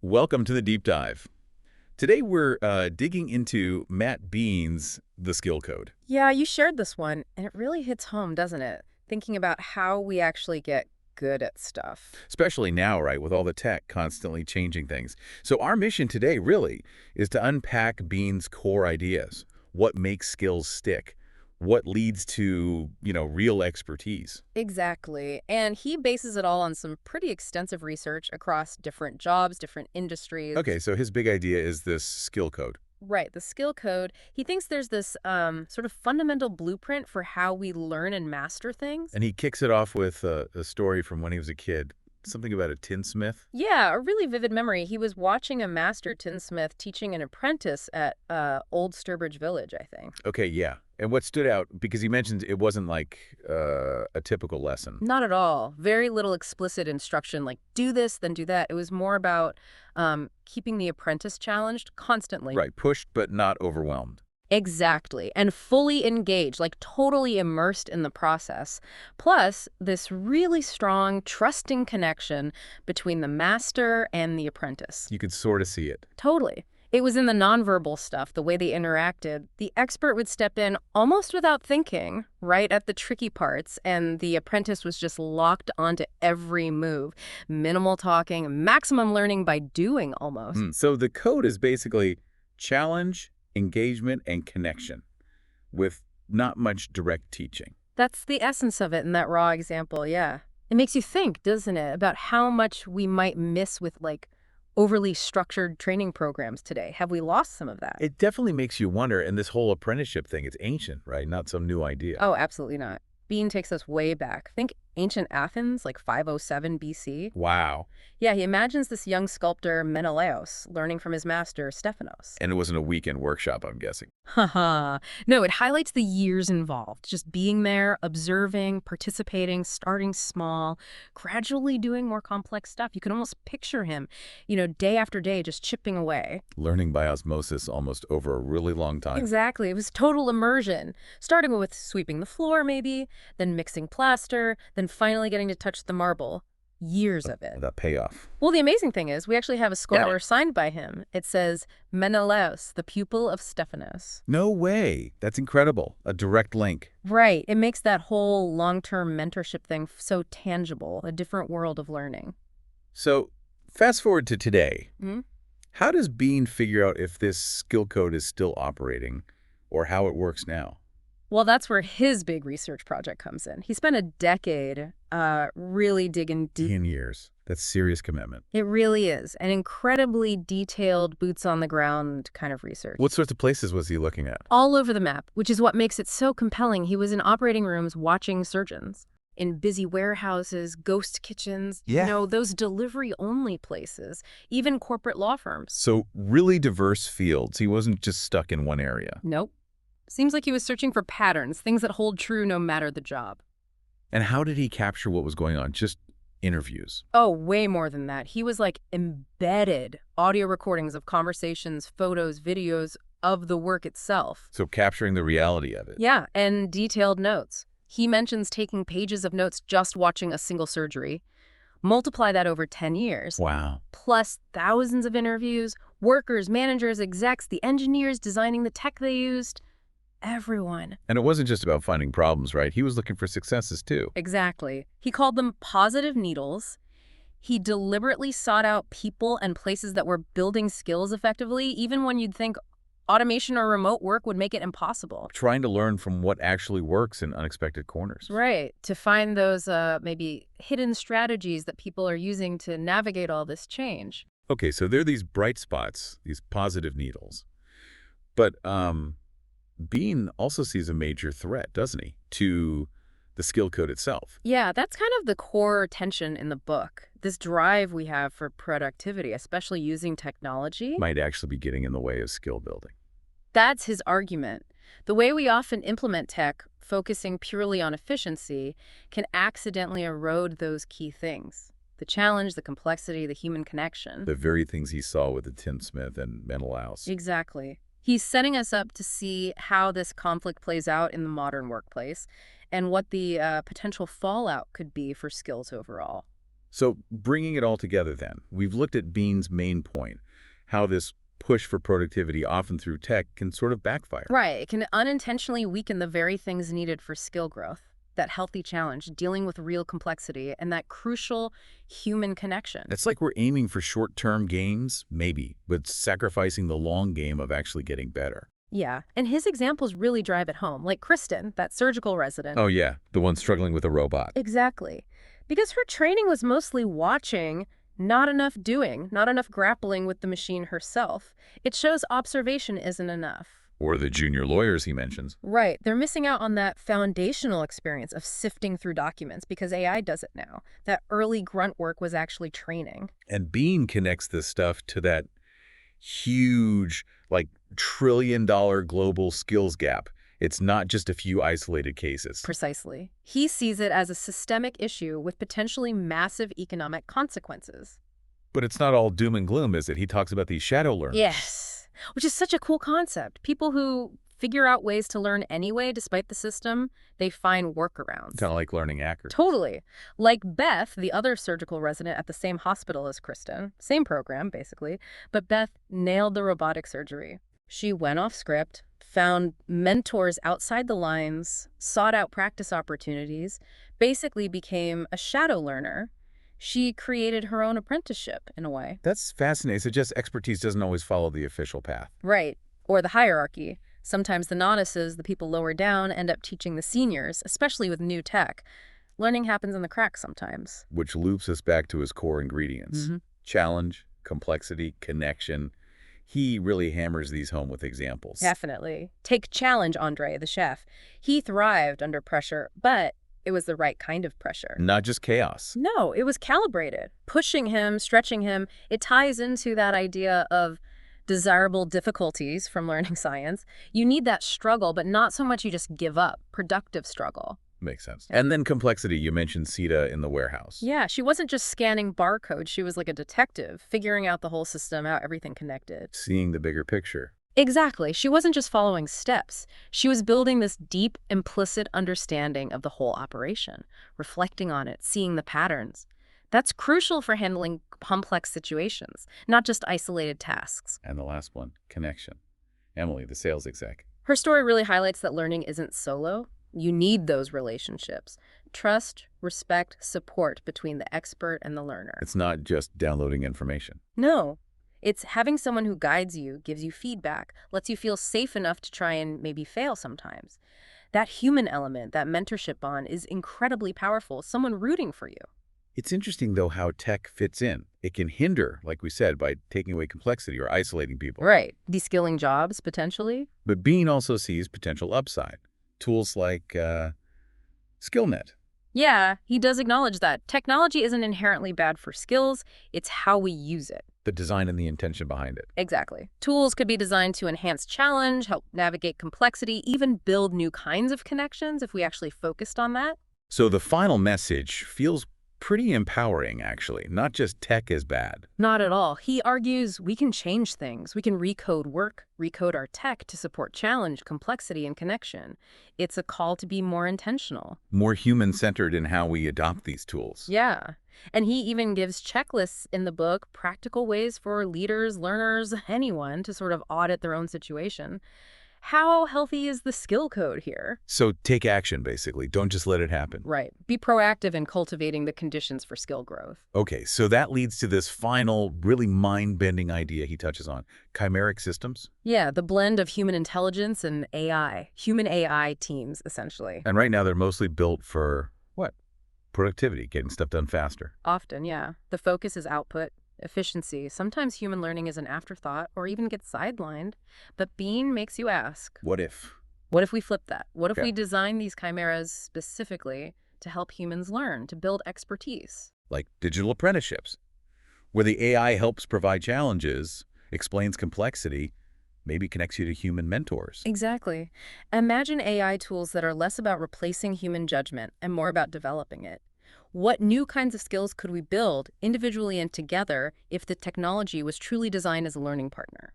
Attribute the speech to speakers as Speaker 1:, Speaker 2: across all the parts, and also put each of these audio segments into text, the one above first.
Speaker 1: Welcome to the deep dive. Today we're digging into Matt Beane's The Skill Code.
Speaker 2: Yeah, you shared this one, and it really hits home, doesn't it? Thinking about how we actually get good at stuff.
Speaker 1: Especially now, right, with all the tech constantly changing things. So our mission today really is to unpack Beane's core ideas. What makes skills stick? What leads to, real expertise?
Speaker 2: Exactly. And he bases it all on some pretty extensive research across different jobs, different industries.
Speaker 1: Okay, so his big idea is this skill code.
Speaker 2: Right, the skill code. He thinks there's this sort of fundamental blueprint for how we learn and master things.
Speaker 1: And he kicks it off with a story from when he was a kid. Something about a tinsmith.
Speaker 2: Yeah, a really vivid memory. He was watching a master tinsmith teaching an apprentice at Old Sturbridge Village, I think.
Speaker 1: Okay, yeah. And what stood out, because he mentioned it wasn't like a typical lesson.
Speaker 2: Not at all. Very little explicit instruction like do this, then do that. It was more about keeping the apprentice challenged constantly.
Speaker 1: Right, pushed but not overwhelmed.
Speaker 2: Exactly. And fully engaged, like totally immersed in the process. Plus, this really strong, trusting connection between the master and the apprentice.
Speaker 1: You could sort of see it.
Speaker 2: Totally. It was in the nonverbal stuff, the way they interacted. The expert would step in almost without thinking, right at the tricky parts, and the apprentice was just locked onto every move. Minimal talking, maximum learning by doing almost.
Speaker 1: So the code is basically challenge, engagement, and connection with not much direct teaching.
Speaker 2: That's the essence of it in that raw example, yeah. It makes you think, doesn't it, about how much we might miss with, like, overly structured training programs today. Have we lost some of that?
Speaker 1: It definitely makes you wonder, and this whole apprenticeship thing, it's ancient, right? Not some new idea.
Speaker 2: Oh, absolutely not. Beane takes us way back. Think ancient Athens, like 507 BC.
Speaker 1: Wow.
Speaker 2: Yeah, he imagines this young sculptor, Menelaus, learning from his master, Stephanos.
Speaker 1: And it wasn't a weekend workshop, I'm guessing.
Speaker 2: Haha. No, it highlights the years involved. Just being there, observing, participating, starting small, gradually doing more complex stuff. You can almost picture him, day after day, just chipping away.
Speaker 1: Learning by osmosis almost over a really long time.
Speaker 2: Exactly. It was total immersion. Starting with sweeping the floor, maybe, then mixing plaster, then finally getting to touch the marble. Years of it.
Speaker 1: That payoff.
Speaker 2: Well, the amazing thing is we actually have a scholar signed by him. It says, Menelaus, the pupil of Stephanos.
Speaker 1: No way. That's incredible. A direct link.
Speaker 2: Right. It makes that whole long-term mentorship thing so tangible, a different world of learning.
Speaker 1: So fast forward to today.
Speaker 2: Hmm?
Speaker 1: How does Bean figure out if this skill code is still operating or how it works now?
Speaker 2: Well, that's where his big research project comes in. He spent a decade really digging deep.
Speaker 1: 10 years. That's serious commitment.
Speaker 2: It really is. An incredibly detailed, boots-on-the-ground kind of research.
Speaker 1: What sorts of places was he looking at?
Speaker 2: All over the map, which is what makes it so compelling. He was in operating rooms watching surgeons, in busy warehouses, ghost kitchens, those delivery-only places, even corporate law firms.
Speaker 1: So really diverse fields. He wasn't just stuck in one area.
Speaker 2: Nope. Seems like he was searching for patterns, things that hold true no matter the job.
Speaker 1: And how did he capture what was going on? Just interviews.
Speaker 2: Oh, way more than that. He was like embedded audio recordings of conversations, photos, videos of the work itself.
Speaker 1: So capturing the reality of it.
Speaker 2: Yeah, and detailed notes. He mentions taking pages of notes just watching a single surgery. Multiply that over 10 years.
Speaker 1: Wow.
Speaker 2: Plus thousands of interviews, workers, managers, execs, the engineers designing the tech they used. Everyone.
Speaker 1: And it wasn't just about finding problems, right? He was looking for successes too.
Speaker 2: Exactly. He called them positive needles. He deliberately sought out people and places that were building skills effectively, even when you'd think automation or remote work would make it impossible.
Speaker 1: Trying to learn from what actually works in unexpected corners.
Speaker 2: Right. To find those maybe hidden strategies that people are using to navigate all this change.
Speaker 1: Okay, so there are these bright spots, these positive needles. But Bean also sees a major threat, doesn't he, to the skill code itself?
Speaker 2: Yeah, that's kind of the core tension in the book. This drive we have for productivity, especially using technology.
Speaker 1: Might actually be getting in the way of skill building.
Speaker 2: That's his argument. The way we often implement tech, focusing purely on efficiency, can accidentally erode those key things. The challenge, the complexity, the human connection.
Speaker 1: The very things he saw with the tinsmith and Menelaus.
Speaker 2: Exactly. He's setting us up to see how this conflict plays out in the modern workplace and what the potential fallout could be for skills overall.
Speaker 1: So bringing it all together then, we've looked at Beane's main point, how this push for productivity, often through tech, can sort of backfire.
Speaker 2: Right. It can unintentionally weaken the very things needed for skill growth. That healthy challenge, dealing with real complexity, and that crucial human connection.
Speaker 1: It's like we're aiming for short-term gains, maybe, but sacrificing the long game of actually getting better.
Speaker 2: Yeah, and his examples really drive it home, like Kristen, that surgical resident.
Speaker 1: Oh yeah, the one struggling with a robot.
Speaker 2: Exactly. Because her training was mostly watching, not enough doing, not enough grappling with the machine herself. It shows observation isn't enough.
Speaker 1: Or the junior lawyers he mentions.
Speaker 2: Right. They're missing out on that foundational experience of sifting through documents because AI does it now. That early grunt work was actually training.
Speaker 1: And Bean connects this stuff to that huge, like, trillion-dollar global skills gap. It's not just a few isolated cases.
Speaker 2: Precisely. He sees it as a systemic issue with potentially massive economic consequences.
Speaker 1: But it's not all doom and gloom, is it? He talks about these shadow learners.
Speaker 2: Yes, which is such a cool concept. People who figure out ways to learn anyway despite the system, they find workarounds.
Speaker 1: Kind of like learning hackers.
Speaker 2: Totally. Like Beth, the other surgical resident at the same hospital as Kristen. Same program, basically. But Beth nailed the robotic surgery. She went off script, found mentors outside the lines, sought out practice opportunities, basically became a shadow learner. She created her own apprenticeship, in a way.
Speaker 1: That's fascinating. It suggests expertise doesn't always follow the official path.
Speaker 2: Right. Or the hierarchy. Sometimes the novices, the people lower down, end up teaching the seniors, especially with new tech. Learning happens in the cracks sometimes.
Speaker 1: Which loops us back to his core ingredients. Challenge, complexity, connection. He really hammers these home with examples.
Speaker 2: Definitely. Take challenge, Andre, the chef. He thrived under pressure, but it was the right kind of pressure.
Speaker 1: Not just chaos.
Speaker 2: No, it was calibrated. Pushing him, stretching him. It ties into that idea of desirable difficulties from learning science. You need that struggle, but not so much you just give up. Productive struggle.
Speaker 1: Makes sense. And then complexity. You mentioned Sita in the warehouse.
Speaker 2: Yeah, she wasn't just scanning barcodes. She was like a detective, figuring out the whole system, how everything connected.
Speaker 1: Seeing the bigger picture.
Speaker 2: Exactly. She wasn't just following steps. She was building this deep, implicit understanding of the whole operation, reflecting on it, seeing the patterns. That's crucial for handling complex situations, not just isolated tasks.
Speaker 1: And the last one, connection. Emily, the sales exec.
Speaker 2: Her story really highlights that learning isn't solo. You need those relationships. Trust, respect, support between the expert and the learner.
Speaker 1: It's not just downloading information.
Speaker 2: No. It's having someone who guides you, gives you feedback, lets you feel safe enough to try and maybe fail sometimes. That human element, that mentorship bond, is incredibly powerful. Someone rooting for you.
Speaker 1: It's interesting, though, how tech fits in. It can hinder, like we said, by taking away complexity or isolating people.
Speaker 2: Right. De-skilling jobs, potentially.
Speaker 1: But Bean also sees potential upside. Tools like SkillNet.
Speaker 2: Yeah, he does acknowledge that. Technology isn't inherently bad for skills. It's how we use it.
Speaker 1: The design and the intention behind it.
Speaker 2: Exactly. Tools could be designed to enhance challenge, help navigate complexity, even build new kinds of connections if we actually focused on that.
Speaker 1: So the final message feels pretty empowering, actually. Not just tech is bad.
Speaker 2: Not at all. He argues we can change things. We can recode work, recode our tech to support challenge, complexity, and connection. It's a call to be more intentional.
Speaker 1: More human-centered in how we adopt these tools.
Speaker 2: Yeah. And he even gives checklists in the book, practical ways for leaders, learners, anyone to sort of audit their own situation. How healthy is the skill code here?
Speaker 1: So take action, basically. Don't just let it happen.
Speaker 2: Right. Be proactive in cultivating the conditions for skill growth.
Speaker 1: Okay, so that leads to this final, really mind-bending idea he touches on. Chimeric systems?
Speaker 2: Yeah, the blend of human intelligence and AI. Human AI teams, essentially.
Speaker 1: And right now they're mostly built for, what? Productivity, getting stuff done faster.
Speaker 2: Often, yeah. The focus is output, efficiency. Sometimes human learning is an afterthought or even gets sidelined. But Beane makes you ask,
Speaker 1: What if?
Speaker 2: what if we flip that? What if
Speaker 1: Yeah.
Speaker 2: we design these chimeras specifically to help humans learn, to build expertise?
Speaker 1: Like digital apprenticeships, where the AI helps provide challenges, explains complexity, maybe connects you to human mentors.
Speaker 2: Exactly. Imagine AI tools that are less about replacing human judgment and more about developing it. What new kinds of skills could we build individually and together if the technology was truly designed as a learning partner?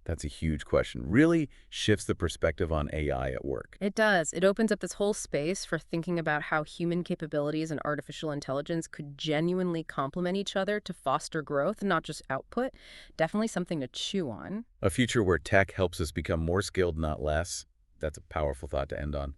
Speaker 1: That's a huge question. Really shifts the perspective on AI at work.
Speaker 2: It does. It opens up this whole space for thinking about how human capabilities and artificial intelligence could genuinely complement each other to foster growth, not just output. Definitely something to chew on.
Speaker 1: A future where tech helps us become more skilled, not less. That's a powerful thought to end on.